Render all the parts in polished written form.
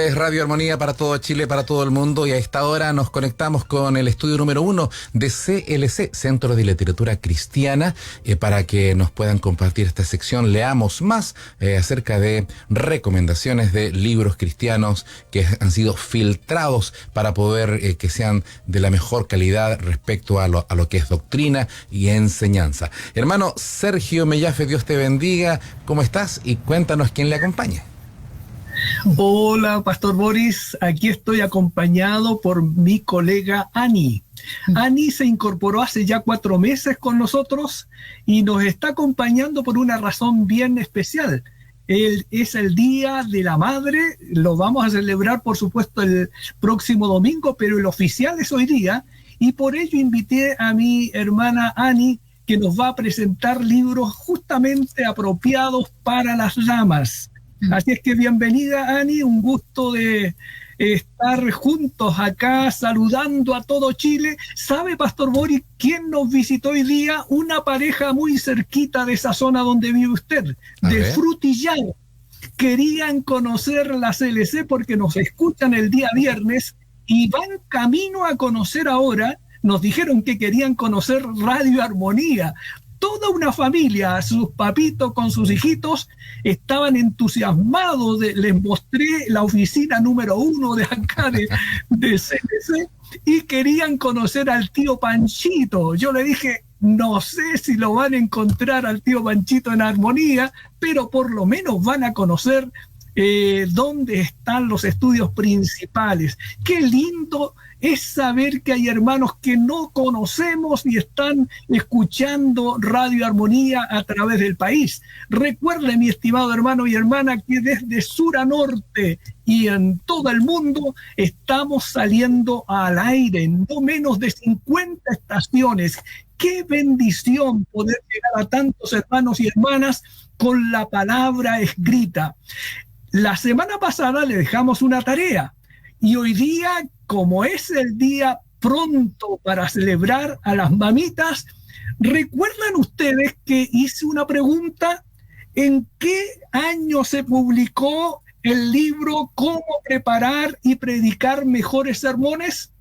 es Radio Armonía para todo Chile, para todo el mundo, y a esta hora nos conectamos con el estudio número 1 de CLC, Centro de Literatura Cristiana, para que nos puedan compartir esta sección. Leamos más acerca de recomendaciones de libros cristianos que han sido filtrados para poder que sean de la mejor calidad respecto a lo que es doctrina y enseñanza. Hermano Sergio Mellafe, Dios te bendiga. ¿Cómo estás? Y cuéntanos quién le acompaña. Hola, Pastor Boris. Aquí estoy acompañado por mi colega Ani. Ani se incorporó hace ya 4 meses con nosotros y nos está acompañando por una razón bien especial. Es el Día de la Madre, lo vamos a celebrar por supuesto el próximo domingo, pero el oficial es hoy día, y por ello invité a mi hermana Ani, que nos va a presentar libros justamente apropiados para las damas. Así es que bienvenida, Ani, un gusto de estar juntos acá saludando a todo Chile. ¿Sabe, Pastor Boris, quién nos visitó hoy día? Una pareja muy cerquita de esa zona donde vive usted, de Frutillar. Querían conocer la CLC porque nos escuchan el día viernes y van camino a conocer ahora. Nos dijeron que querían conocer Radio Armonía. Toda una familia, sus papitos con sus hijitos, estaban entusiasmados. Les mostré la oficina número 1 de acá de CLC y querían conocer al tío Panchito. Yo le dije, no sé si lo van a encontrar al tío Panchito en Armonía, pero por lo menos van a conocer dónde están los estudios principales. Qué lindo es saber que hay hermanos que no conocemos y están escuchando Radio Armonía a través del país. Recuerde, mi estimado hermano y hermana, que desde sur a norte y en todo el mundo estamos saliendo al aire en no menos de 50 estaciones. ¡Qué bendición poder llegar a tantos hermanos y hermanas con la palabra escrita! La semana pasada le dejamos una tarea y hoy día, como es el día pronto para celebrar a las mamitas, ¿recuerdan ustedes que hice una pregunta? ¿En qué año se publicó el libro Cómo preparar y predicar mejores sermones?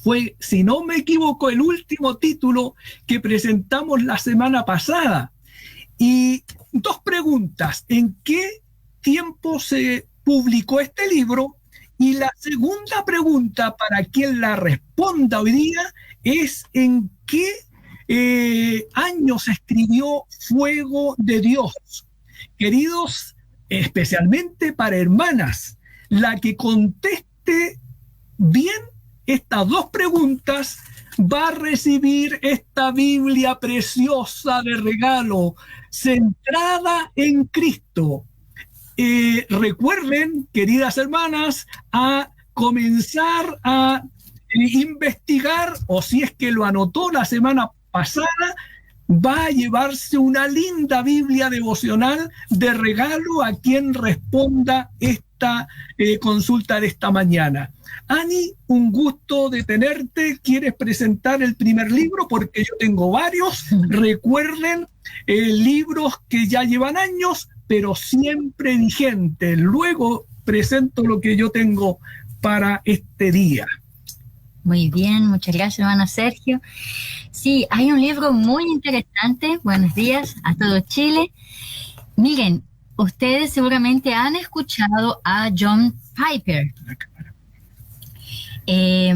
Fue, si no me equivoco, el último título que presentamos la semana pasada. Y 2 preguntas: ¿en qué tiempo se publicó este libro? Y la segunda pregunta, para quien la responda hoy día, es ¿en qué año se escribió Fuego de Dios? Queridos, especialmente para hermanas, la que conteste bien estas 2 preguntas va a recibir esta Biblia preciosa de regalo, centrada en Cristo. Recuerden, queridas hermanas, a comenzar a investigar, o si es que lo anotó la semana pasada, va a llevarse una linda Biblia devocional de regalo a quien responda esta consulta de esta mañana. Ani, un gusto de tenerte. ¿Quieres presentar el primer libro? Porque yo tengo varios. Recuerden, libros que ya llevan años, pero siempre vigente. Luego presento lo que yo tengo para este día. Muy bien, muchas gracias, hermano Sergio. Sí, hay un libro muy interesante. Buenos días a todo Chile. Miren, ustedes seguramente han escuchado a John Piper.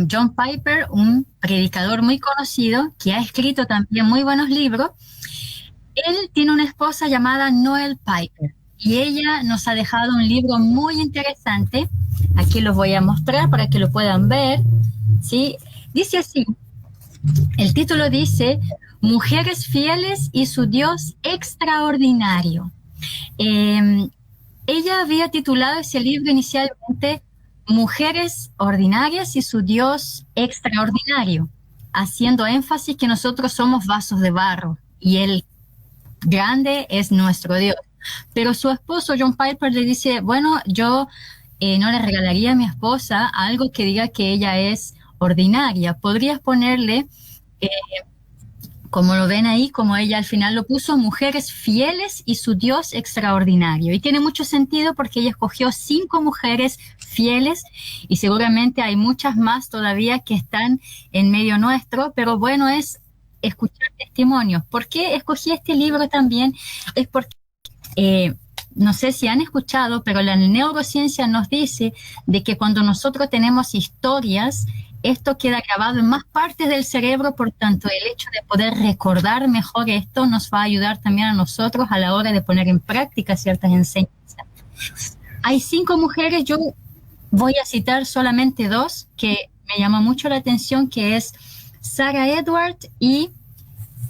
John Piper, un predicador muy conocido, que ha escrito también muy buenos libros. Él tiene una esposa llamada Noel Piper y ella nos ha dejado un libro muy interesante. Aquí los voy a mostrar para que lo puedan ver. ¿Sí? Dice así, el título dice Mujeres fieles y su Dios extraordinario. Ella había titulado ese libro inicialmente Mujeres ordinarias y su Dios extraordinario, haciendo énfasis que nosotros somos vasos de barro y el grande es nuestro Dios. Pero su esposo John Piper le dice, bueno, yo no le regalaría a mi esposa algo que diga que ella es ordinaria. Podrías ponerle como lo ven ahí, como ella al final lo puso, mujeres fieles y su Dios extraordinario. Y tiene mucho sentido porque ella escogió 5 mujeres fieles y seguramente hay muchas más todavía que están en medio nuestro, pero bueno es escuchar testimonios. ¿Por qué escogí este libro también? Es porque no sé si han escuchado, pero la neurociencia nos dice de que cuando nosotros tenemos historias, esto queda grabado en más partes del cerebro, por tanto el hecho de poder recordar mejor esto nos va a ayudar también a nosotros a la hora de poner en práctica ciertas enseñanzas. Hay 5 mujeres, yo voy a citar solamente 2 que me llamó mucho la atención, que es Sarah Edward y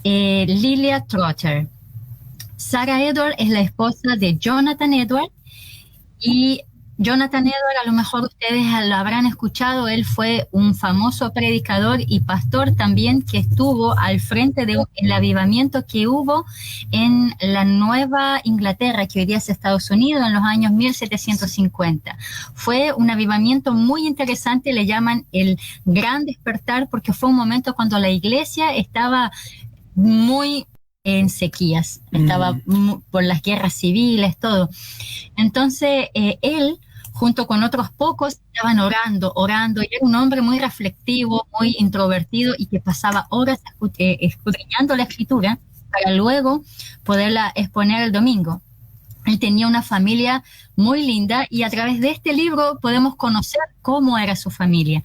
Lilia Trotter. Sarah Edward es la esposa de Jonathan Edward, y Jonathan Edward, a lo mejor ustedes lo habrán escuchado, él fue un famoso predicador y pastor también que estuvo al frente del avivamiento que hubo en la Nueva Inglaterra, que hoy día es Estados Unidos, en los años 1750. Fue un avivamiento muy interesante, le llaman el Gran Despertar, porque fue un momento cuando la iglesia estaba muy en sequías, estaba por las guerras civiles, todo. Entonces, él, junto con otros pocos, estaban orando, y era un hombre muy reflexivo, muy introvertido, y que pasaba horas escudriñando la escritura para luego poderla exponer el domingo. Él tenía una familia muy linda, y a través de este libro podemos conocer cómo era su familia.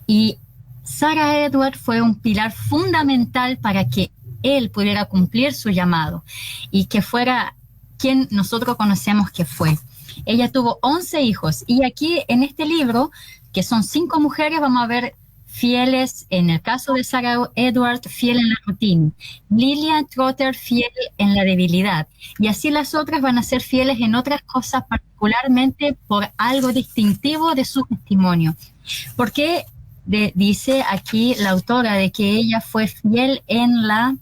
Y Sarah Edward fue un pilar fundamental para que él pudiera cumplir su llamado y que fuera quien nosotros conocemos que fue. Ella tuvo 11 hijos, y aquí en este libro, que son 5 mujeres, vamos a ver fieles, en el caso de Sarah Edward, fiel en la rutina, Lillian Trotter, fiel en la debilidad, y así las otras van a ser fieles en otras cosas, particularmente por algo distintivo de su testimonio. Porque dice aquí la autora de que ella fue fiel en la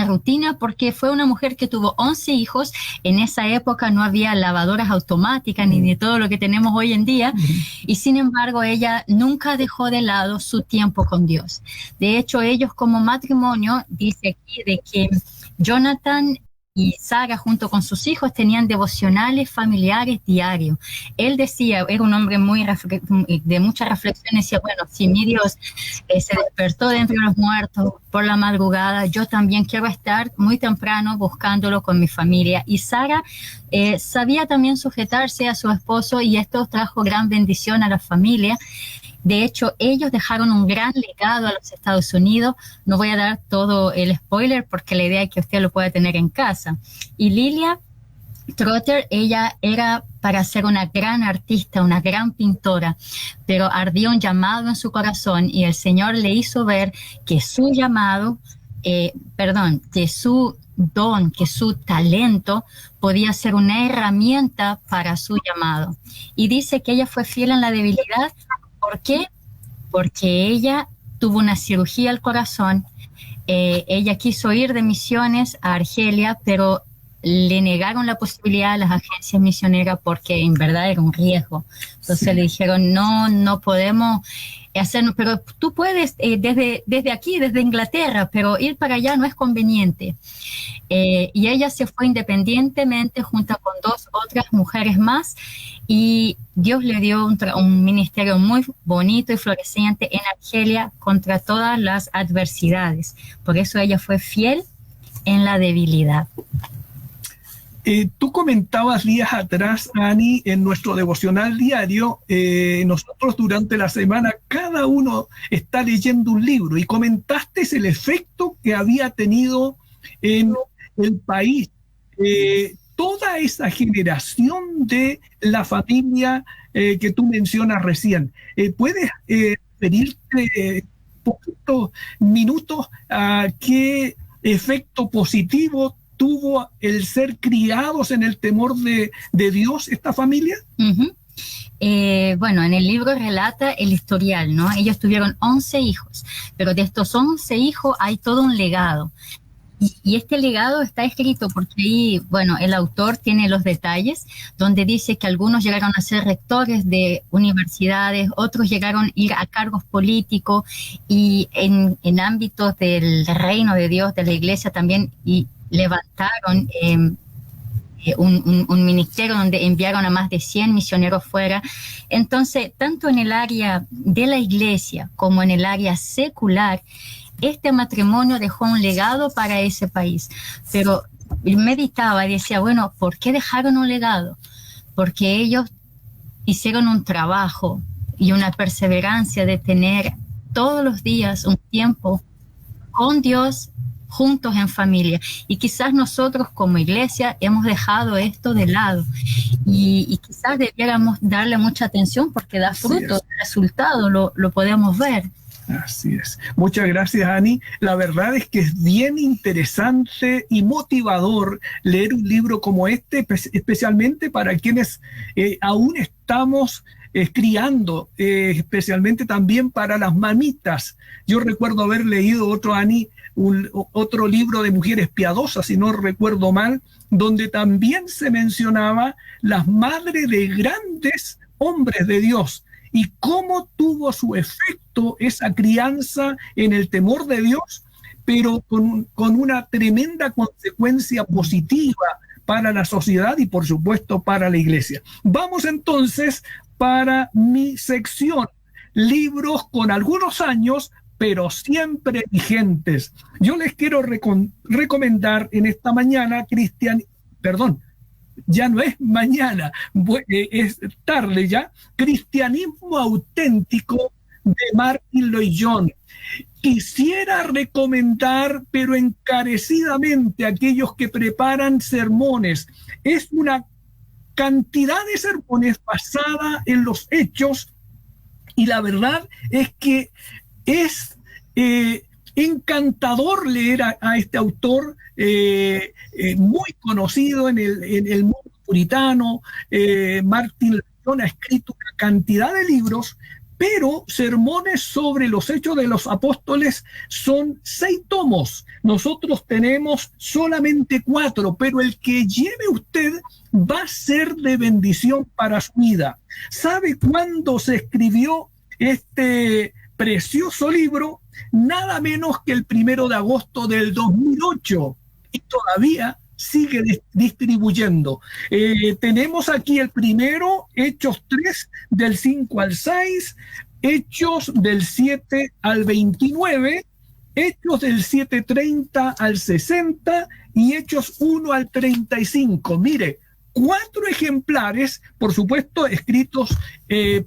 rutina, porque fue una mujer que tuvo 11 hijos. En esa época no había lavadoras automáticas ni de todo lo que tenemos hoy en día, y sin embargo ella nunca dejó de lado su tiempo con Dios. De hecho, ellos como matrimonio, dice aquí de que Jonathan y Sarah, junto con sus hijos, tenían devocionales familiares diarios. Él decía, era un hombre de mucha reflexión, decía, bueno, si mi Dios se despertó de entre los muertos por la madrugada, yo también quiero estar muy temprano buscándolo con mi familia. Y Sarah sabía también sujetarse a su esposo, y esto trajo gran bendición a la familia. De hecho, ellos dejaron un gran legado a los Estados Unidos. No voy a dar todo el spoiler porque la idea es que usted lo pueda tener en casa. Y Lilia Trotter, ella era para ser una gran artista, una gran pintora, pero ardía un llamado en su corazón, y el Señor le hizo ver que su llamado, que su don, que su talento podía ser una herramienta para su llamado. Y dice que ella fue fiel en la debilidad. ¿Por qué? Porque ella tuvo una cirugía al corazón. Ella quiso ir de misiones a Argelia, pero le negaron la posibilidad a las agencias misioneras porque en verdad era un riesgo. Entonces le dijeron, no podemos hacerlo, pero tú puedes desde aquí, desde Inglaterra, pero ir para allá no es conveniente. Y ella se fue independientemente junto con 2 otras mujeres más, y Dios le dio un ministerio muy bonito y floreciente en Argelia contra todas las adversidades. Por eso ella fue fiel en la debilidad. Tú comentabas días atrás, Ani, en nuestro devocional diario, nosotros durante la semana cada uno está leyendo un libro, y comentaste el efecto que había tenido en el país toda esa generación de la familia que tú mencionas recién. ¿Puedes referirte poquitos minutos a qué efecto positivo tuvo el ser criados en el temor de Dios esta familia? Bueno, en el libro relata el historial, ¿no? Ellos tuvieron 11 hijos, pero de estos 11 hijos hay todo un legado. Y este legado está escrito porque ahí, bueno, el autor tiene los detalles, donde dice que algunos llegaron a ser rectores de universidades, otros llegaron a ir a cargos políticos y en ámbitos del reino de Dios, de la iglesia también, y levantaron un ministerio donde enviaron a más de 100 misioneros fuera. Entonces, tanto en el área de la iglesia como en el área secular, este matrimonio dejó un legado para ese país. Pero meditaba y decía, bueno, ¿por qué dejaron un legado? Porque ellos hicieron un trabajo y una perseverancia de tener todos los días un tiempo con Dios, juntos en familia. Y quizás nosotros como iglesia hemos dejado esto de lado y quizás debiéramos darle mucha atención porque da fruto, el resultado lo podemos ver. Así es. Muchas gracias, Ani. La verdad es que es bien interesante y motivador leer un libro como este, especialmente para quienes aún estamos criando, especialmente también para las mamitas. Yo recuerdo haber leído otro libro de mujeres piadosas, si no recuerdo mal, donde también se mencionaba las madres de grandes hombres de Dios y cómo tuvo su efecto esa crianza en el temor de Dios, pero con una tremenda consecuencia positiva para la sociedad y por supuesto para la iglesia. Vamos entonces para mi sección, libros con algunos años, pero siempre vigentes. Yo les quiero recomendar en esta mañana, ya no es mañana, es tarde ya, Cristianismo Auténtico de Martyn Lloyd-Jones. Quisiera recomendar, pero encarecidamente, a aquellos que preparan sermones. Es una cantidad de sermones basada en los hechos y la verdad es que es encantador leer a este autor muy conocido en el mundo puritano. Martyn Lloyd-Jones ha escrito una cantidad de libros, pero sermones sobre los hechos de los apóstoles son 6 tomos. Nosotros tenemos solamente 4, pero el que lleve usted va a ser de bendición para su vida. ¿Sabe cuándo se escribió este precioso libro? Nada menos que el 1 de agosto del 2008 y todavía sigue distribuyendo. Tenemos aquí el primero, Hechos 3, del 5 al 6, Hechos del 7 al 29, Hechos del 7:30 al 60 y Hechos 1 al 35. Mire, 4 ejemplares, por supuesto, escritos,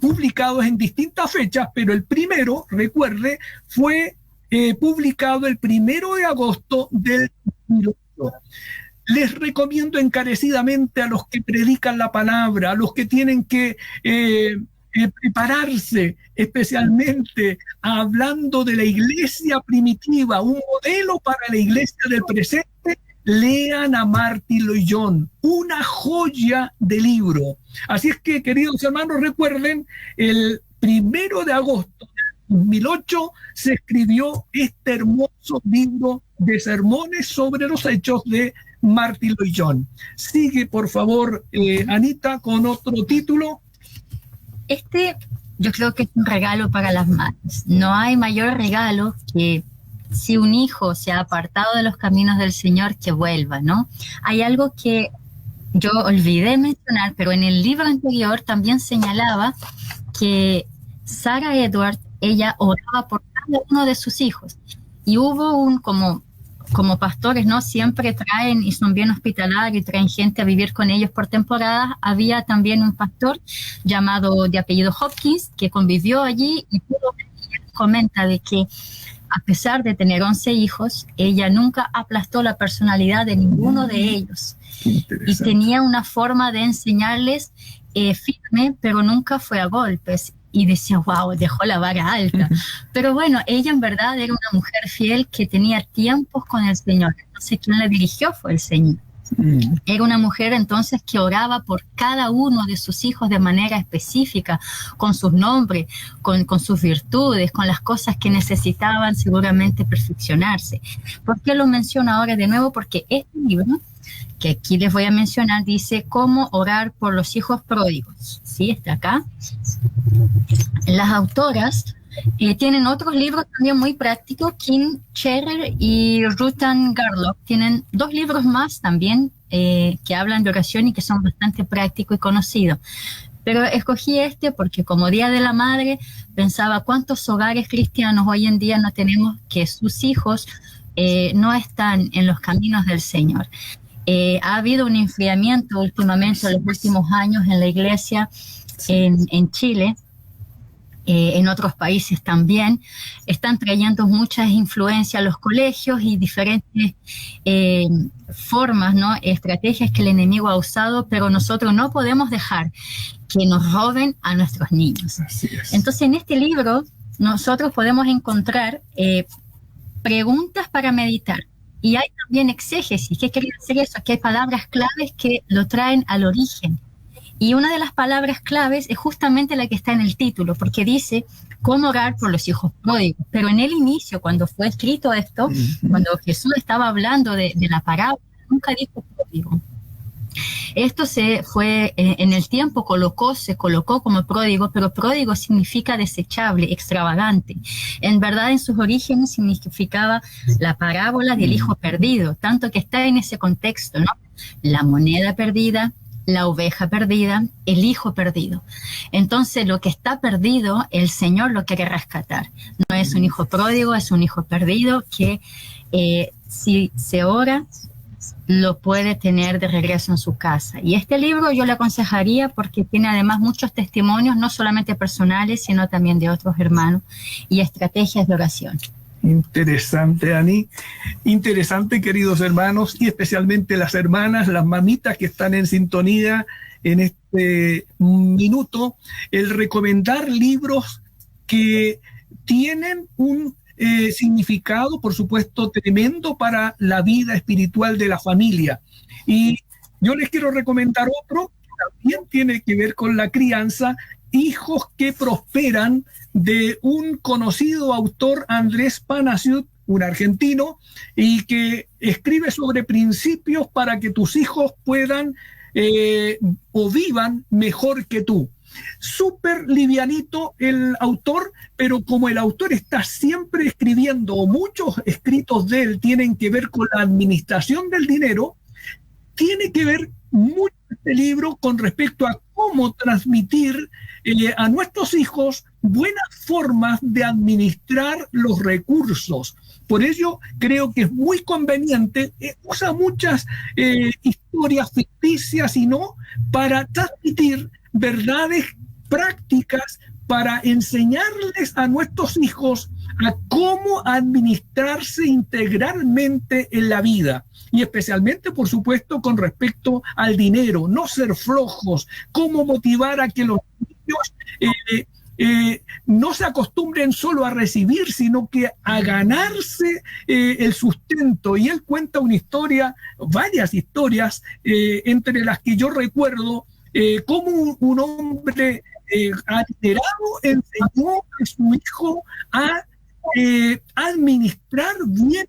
publicados en distintas fechas, pero el primero, recuerde, fue publicado el 1 de agosto del 2008. Les recomiendo encarecidamente a los que predican la palabra, a los que tienen que prepararse, especialmente hablando de la iglesia primitiva, un modelo para la iglesia del presente. Lean a Martyn Lloyd-Jones, una joya de libro. Así es que, queridos hermanos, recuerden, el 1 de agosto de 2008 se escribió este hermoso libro de sermones sobre los hechos de Martyn Lloyd-Jones. Sigue, por favor, Anita, con otro título. Yo creo que es un regalo para las madres. No hay mayor regalo que si un hijo se ha apartado de los caminos del Señor, que vuelva, ¿no? Hay algo que yo olvidé mencionar, pero en el libro anterior también señalaba que Sarah Edwards, ella oraba por cada uno de sus hijos. Y hubo como pastores, ¿no? Siempre traen y son bien hospitalarios y traen gente a vivir con ellos por temporadas. Había también un pastor llamado de apellido Hopkins que convivió allí y comenta de que a pesar de tener 11 hijos, ella nunca aplastó la personalidad de ninguno de ellos. Y tenía una forma de enseñarles firme, pero nunca fue a golpes. Y decía, wow, dejó la vara alta. Pero bueno, ella en verdad era una mujer fiel que tenía tiempos con el Señor. Entonces, quien la dirigió fue el Señor. Era una mujer entonces que oraba por cada uno de sus hijos de manera específica, con sus nombres, con sus virtudes, con las cosas que necesitaban seguramente perfeccionarse. ¿Por qué lo menciono ahora de nuevo? Porque este libro, que aquí les voy a mencionar, dice cómo orar por los hijos pródigos. ¿Sí? Está acá. Las autoras tienen otros libros también muy prácticos. Kim Scherer y Rutan Garlock tienen 2 libros más también que hablan de oración y que son bastante prácticos y conocidos. Pero escogí este porque como Día de la Madre pensaba cuántos hogares cristianos hoy en día no tenemos que sus hijos no están en los caminos del Señor. Ha habido un enfriamiento últimamente en los últimos años en la iglesia en Chile. En otros países también, están trayendo muchas influencias a los colegios y diferentes formas, ¿no? Estrategias que el enemigo ha usado, pero nosotros no podemos dejar que nos roben a nuestros niños. Entonces, en este libro nosotros podemos encontrar preguntas para meditar. Y hay también exégesis. ¿Qué quiere decir eso? Que hay palabras claves que lo traen al origen. Y una de las palabras claves es justamente la que está en el título, porque dice cómo orar por los hijos pródigos. Pero en el inicio, cuando fue escrito esto, cuando Jesús estaba hablando de la parábola, nunca dijo pródigo. Esto se fue, en el tiempo se colocó como pródigo, pero pródigo significa desechable, extravagante. En verdad, en sus orígenes significaba la parábola del hijo perdido, tanto que está en ese contexto, ¿no? La moneda perdida, la oveja perdida, el hijo perdido. Entonces, lo que está perdido, el Señor lo quiere rescatar. No es un hijo pródigo, es un hijo perdido que si se ora, lo puede tener de regreso en su casa. Y este libro yo le aconsejaría porque tiene además muchos testimonios, no solamente personales, sino también de otros hermanos y estrategias de oración. Interesante, Ani. Interesante, queridos hermanos, y especialmente las hermanas, las mamitas que están en sintonía en este minuto, el recomendar libros que tienen un significado, por supuesto, tremendo para la vida espiritual de la familia. Y yo les quiero recomendar otro, que también tiene que ver con la crianza, Hijos que prosperan, de un conocido autor, Andrés Panaciut, un argentino, y que escribe sobre principios para que tus hijos puedan o vivan mejor que tú. Súper livianito el autor, pero como el autor está siempre escribiendo, o muchos escritos de él tienen que ver con la administración del dinero, tiene que ver mucho este libro con respecto a cómo transmitir a nuestros hijos buenas formas de administrar los recursos. Por ello, creo que es muy conveniente, usa muchas historias ficticias y no, para transmitir verdades prácticas, para enseñarles a nuestros hijos a cómo administrarse integralmente en la vida. Y especialmente, por supuesto, con respecto al dinero, no ser flojos, cómo motivar a que los niños no se acostumbren solo a recibir, sino que a ganarse el sustento. Y él cuenta una historia, varias historias, entre las que yo recuerdo, cómo un hombre adinerado enseñó a su hijo a administrar bien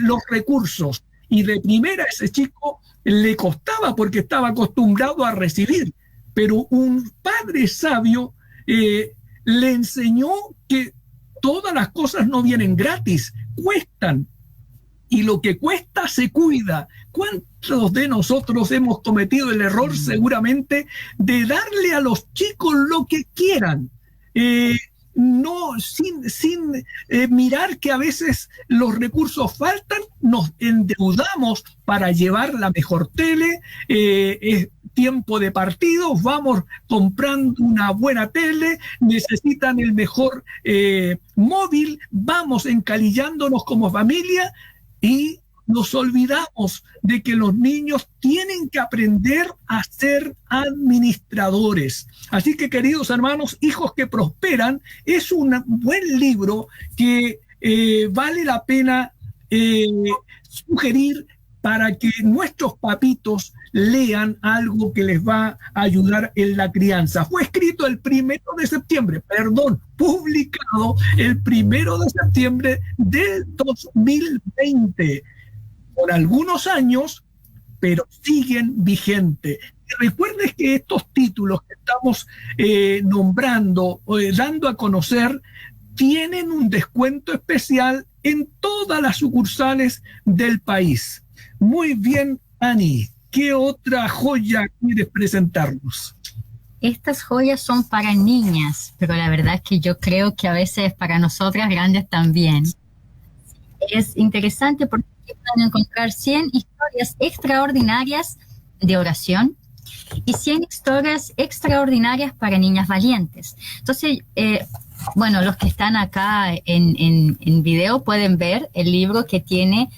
los recursos. Y de primera ese chico le costaba porque estaba acostumbrado a recibir. Pero un padre sabio le enseñó que todas las cosas no vienen gratis, cuestan. Y lo que cuesta se cuida. ¿Cuántos de nosotros hemos cometido el error seguramente de darle a los chicos lo que quieran? No, sin mirar que a veces los recursos faltan, nos endeudamos para llevar la mejor tele, es tiempo de partidos, vamos comprando una buena tele, necesitan el mejor móvil, vamos encalillándonos como familia y nos olvidamos de que los niños tienen que aprender a ser administradores. Así que, queridos hermanos, Hijos que prosperan es un buen libro que vale la pena sugerir para que nuestros papitos lean algo que les va a ayudar en la crianza. Fue escrito el 1 de septiembre, publicado el 1 de septiembre del 2020, por algunos años, pero siguen vigentes. Y recuerden que estos títulos que estamos nombrando, dando a conocer, tienen un descuento especial en todas las sucursales del país. Muy bien, Ani, ¿qué otra joya quieres presentarnos? Estas joyas son para niñas, pero la verdad es que yo creo que a veces para nosotras grandes también. Es interesante porque van a encontrar 100 historias extraordinarias de oración y 100 historias extraordinarias para niñas valientes. Entonces, bueno, los que están acá en video pueden ver el libro que tiene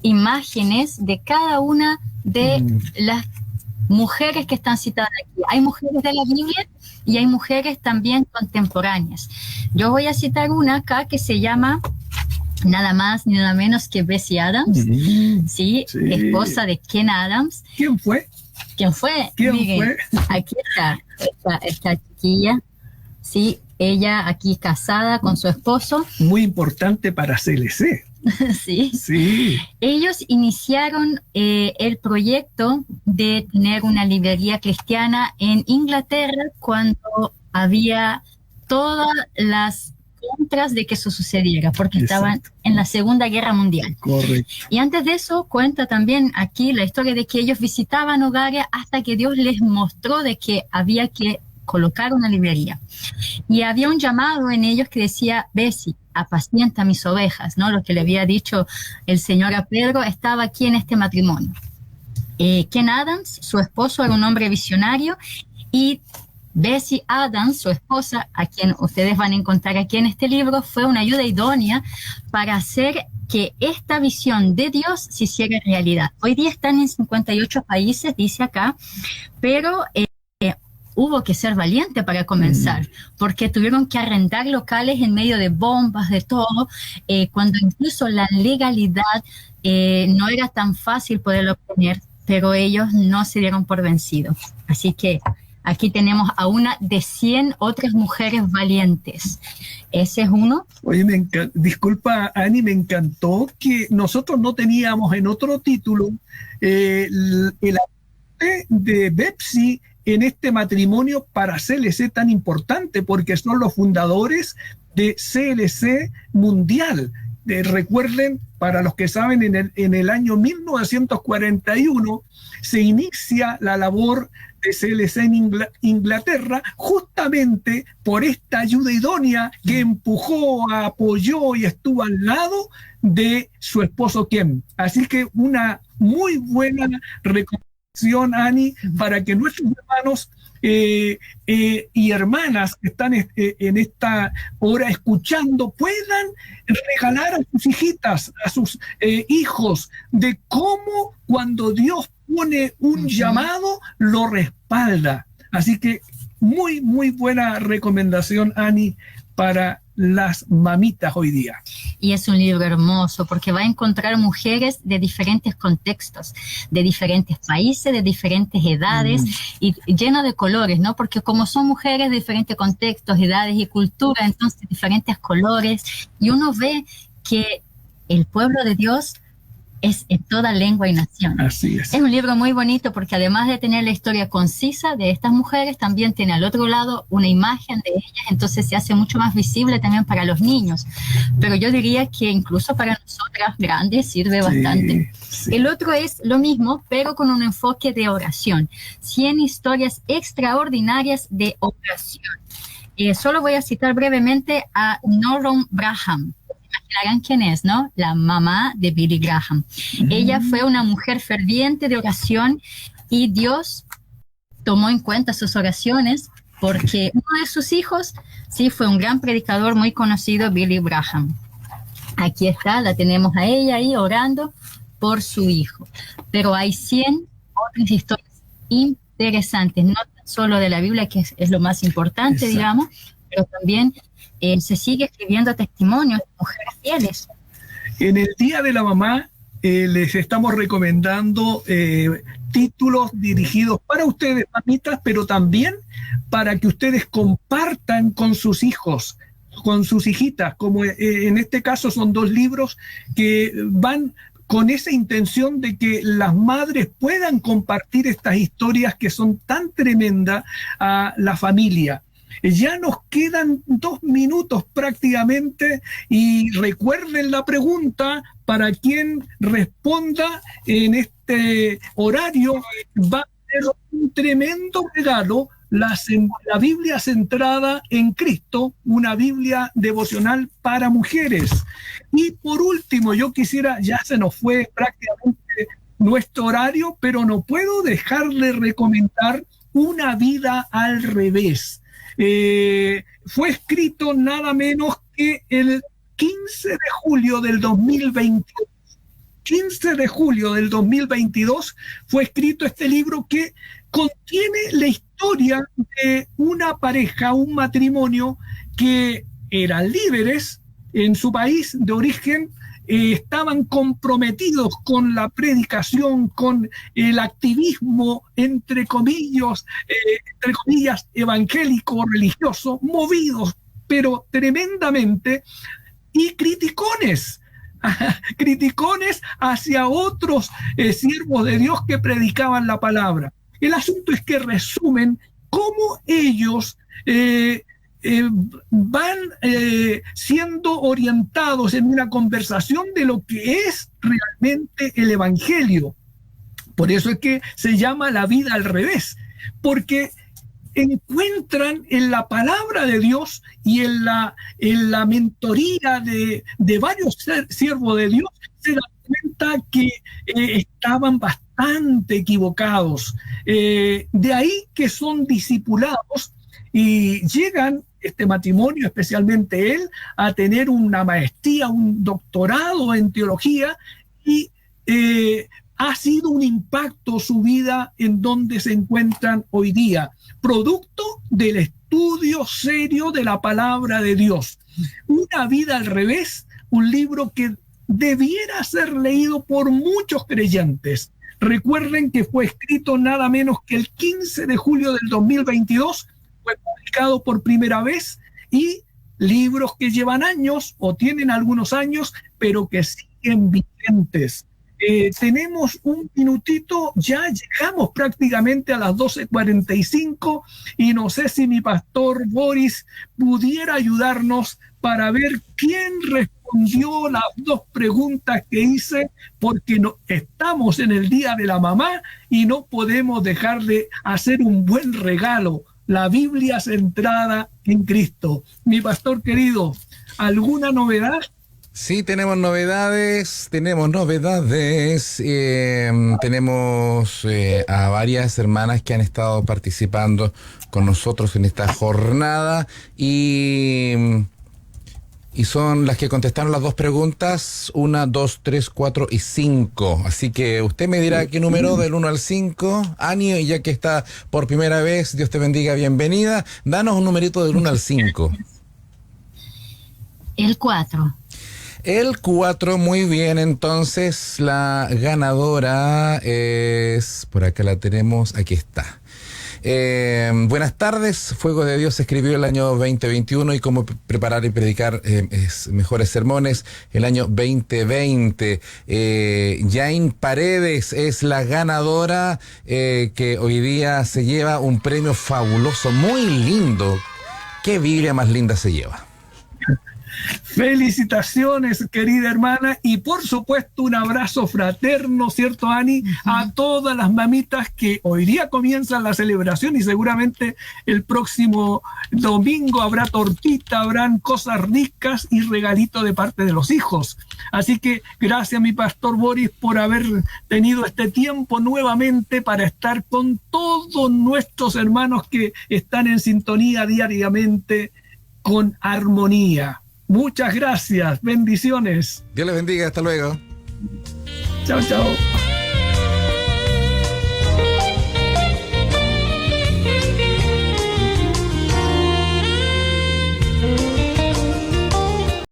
imágenes de cada una de las mujeres que están citadas aquí. Hay mujeres de la Biblia y hay mujeres también contemporáneas. Yo voy a citar una acá que se llama nada más ni nada menos que Bessie Adams, ¿sí? Esposa de Ken Adams. ¿Quién fue? ¿Quién fue? Miren, aquí está esta chiquilla, ¿sí? Ella aquí casada con su esposo. Muy importante para CLC. Sí. Ellos iniciaron el proyecto de tener una librería cristiana en Inglaterra cuando había todas las contras de que eso sucediera, porque estaban en la Segunda Guerra Mundial. Correcto. Y antes de eso cuenta también aquí la historia de que ellos visitaban hogares hasta que Dios les mostró de que había que colocar una librería. Y había un llamado en ellos que decía: Bessie, apacienta mis ovejas, ¿no? Lo que le había dicho el Señor a Pedro estaba aquí en este matrimonio. Ken Adams, su esposo, era un hombre visionario, y Bessie Adams, su esposa, a quien ustedes van a encontrar aquí en este libro, fue una ayuda idónea para hacer que esta visión de Dios se hiciera realidad. Hoy día están en 58 países, dice acá, pero hubo que ser valiente para comenzar, porque tuvieron que arrendar locales en medio de bombas, de todo, cuando incluso la legalidad no era tan fácil poderlo obtener, pero ellos no se dieron por vencidos. Así que aquí tenemos a una de 100 otras mujeres valientes. Ese es uno. Oye, disculpa, Ani, me encantó que nosotros no teníamos en otro título el aporte de Bessie en este matrimonio para CLC tan importante, porque son los fundadores de CLC Mundial. Recuerden, para los que saben, en el año 1941 se inicia la labor de CLC en Inglaterra, justamente por esta ayuda idónea que empujó, apoyó y estuvo al lado de su esposo Ken. Así que una muy buena recomendación, Ani, para que nuestros hermanos y hermanas que están en esta hora escuchando puedan regalar a sus hijitas, a sus hijos, de cómo cuando Dios pone un llamado, lo respalda. Así que muy, muy buena recomendación, Ani, para las mamitas hoy día. Y es un libro hermoso porque va a encontrar mujeres de diferentes contextos, de diferentes países, de diferentes edades y lleno de colores, ¿no? Porque como son mujeres de diferentes contextos, edades y cultura, entonces diferentes colores, y uno ve que el pueblo de Dios es en toda lengua y nación. Así es. Es un libro muy bonito porque además de tener la historia concisa de estas mujeres, también tiene al otro lado una imagen de ellas, entonces se hace mucho más visible también para los niños. Pero yo diría que incluso para nosotras grandes sirve bastante. Sí. El otro es lo mismo, pero con un enfoque de oración. 100 historias extraordinarias de oración. Solo voy a citar brevemente a Norron Braham. Imaginarán quién es, ¿no? La mamá de Billy Graham. Ella fue una mujer ferviente de oración y Dios tomó en cuenta sus oraciones porque uno de sus hijos, sí, fue un gran predicador muy conocido, Billy Graham. Aquí está, la tenemos a ella ahí orando por su hijo. Pero hay 100 otras historias interesantes, no tan solo de la Biblia, que es lo más importante, digamos, pero también se sigue escribiendo testimonios de mujeres fieles. En el Día de la Mamá les estamos recomendando títulos dirigidos para ustedes, mamitas, pero también para que ustedes compartan con sus hijos, con sus hijitas, como en este caso son 2 libros que van con esa intención de que las madres puedan compartir estas historias que son tan tremendas a la familia. Ya nos quedan 2 minutos prácticamente y recuerden la pregunta para quien responda en este horario va a ser un tremendo regalo. La Biblia centrada en Cristo, una Biblia devocional para mujeres. Y por último, yo quisiera, ya se nos fue prácticamente nuestro horario, pero no puedo dejar de recomendar Una vida al revés. Fue escrito nada menos que el 15 de julio del 2022. 15 de julio del 2022 fue escrito este libro que contiene la historia de una pareja, un matrimonio que eran líderes en su país de origen, estaban comprometidos con la predicación, con el activismo, entre comillas, evangélico, religioso, movidos, pero tremendamente, y criticones hacia otros siervos de Dios que predicaban la palabra. El asunto es que resumen cómo ellos van siendo orientados en una conversación de lo que es realmente el Evangelio. Por eso es que se llama La vida al revés, porque encuentran en la palabra de Dios y en la mentoría de varios siervos de Dios, se dan cuenta que estaban bastante equivocados. De ahí que son discipulados y llegan, este matrimonio, especialmente él, a tener una maestría, un doctorado en teología, y ha sido un impacto su vida en donde se encuentran hoy día, producto del estudio serio de la palabra de Dios. Una vida al revés, un libro que debiera ser leído por muchos creyentes. Recuerden que fue escrito nada menos que el 15 de julio del 2022, fue publicado por primera vez, y libros que llevan años o tienen algunos años, pero que siguen vigentes. Tenemos un minutito, ya llegamos prácticamente a las 12:45 y no sé si mi pastor Boris pudiera ayudarnos para ver quién respondió las 2 preguntas que hice, porque estamos en el Día de la Mamá y no podemos dejar de hacer un buen regalo, la Biblia centrada en Cristo. Mi pastor querido, ¿alguna novedad? Sí, tenemos novedades. Tenemos a varias hermanas que han estado participando con nosotros en esta jornada y son las que contestaron las 2 preguntas, 1, 2, 3, 4 y 5. Así que usted me dirá qué número del 1 al 5. Ani, ya que está por primera vez, Dios te bendiga, bienvenida. Danos un numerito del 1 al 5. El 4. El 4, muy bien. Entonces la ganadora es, por acá la tenemos, aquí está. Buenas tardes. Fuego de Dios escribió el año 2021 y cómo preparar y predicar mejores sermones el año 2020. Jain Paredes es la ganadora que hoy día se lleva un premio fabuloso, muy lindo. ¿Qué Biblia más linda se lleva? Felicitaciones, querida hermana, y por supuesto un abrazo fraterno, ¿cierto, Ani? A todas las mamitas que hoy día comienzan la celebración y seguramente el próximo domingo habrá tortita, habrán cosas ricas y regalito de parte de los hijos. Así que gracias, mi pastor Boris, por haber tenido este tiempo nuevamente para estar con todos nuestros hermanos que están en sintonía diariamente con armonía. Muchas gracias, bendiciones. Dios les bendiga, hasta luego. Chao, chao.